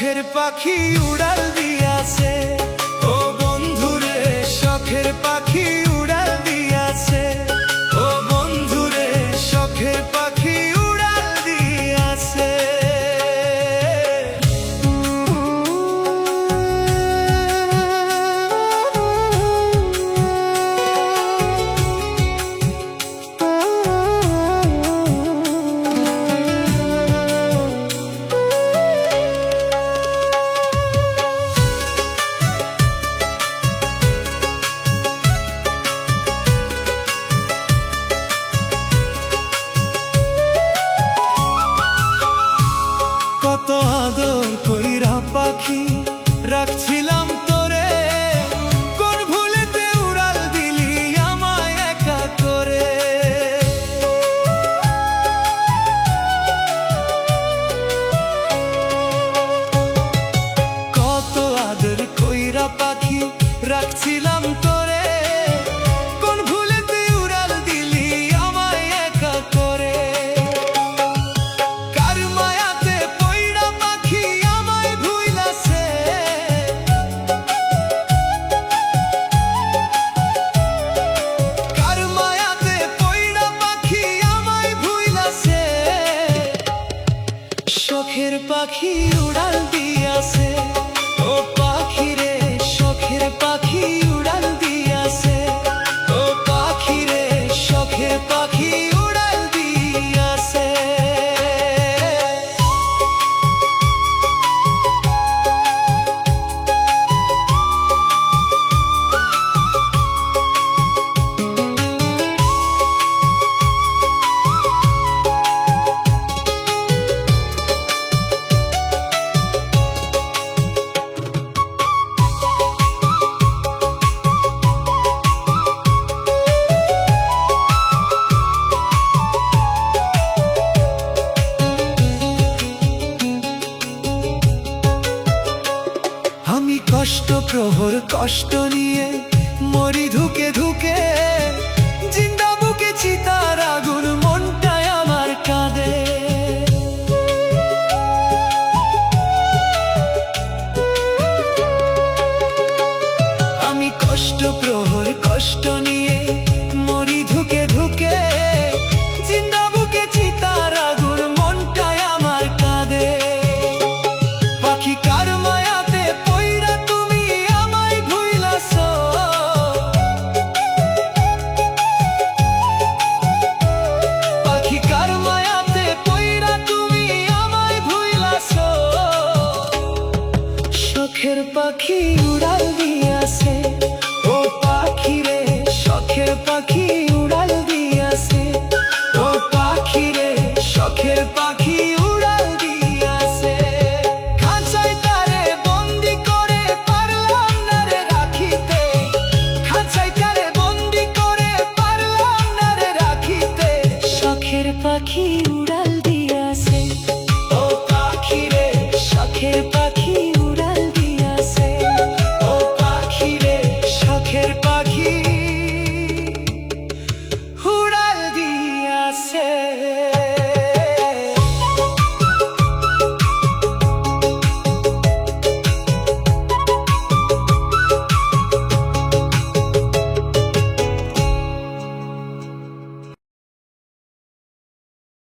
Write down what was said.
শখের পাখি উড়াল দিয়াছে, ও বন্ধুরে শখের পাখি উড়াল দিয়াছে, ও বন্ধুরে শখের পাখি উড়াল দিয়াছে। কত আদর কইরা পাখি রাখছিলাম তোরে, কোন ভুলেতে উড়াল দিলি আমায় একা করে। কত আদর কইরা পাখি রাখছিলাম তোরে, কোন ভুলেতে উড়াল দিলি আমায় একা করে। কার মায়াতে পইড়া পাখি আমায় ভুইলাছে, কার মায়াতে পইড়া পাখি আমায় ভুইলাছে। শখের পাখি উড়াল দিয়াছে, ও পাখি রে শখের পাখি উড়াল দিয়াছে, ও পাখি রে শখের পাখি উড়াল দিয়াছে। আমি কষ্ট প্রহর কষ্ট নিয়ে মরি ধুকে ধুকে, জিন্দা বুকে চিতার আগুন মনটায় আমার কাঁদে। আমি কষ্ট প্রহর কষ্ট নিয়ে মরি ধুকে ধুকে, জিন্দা বুকে চিতার আগুন মনটায় আমার কাঁদে। পাখি কার মায়াতে পইড়া তুমি আমায় ভুইলাছো, পাখি কার মায়াতে পইড়া তুমি আমায় ভুইলাছো। শখের পাখি উড়াল দিয়াছে, ও পাখি রে শখের পাখি উড়াল দিয়াছে, ও পাখি রে শখের পাখি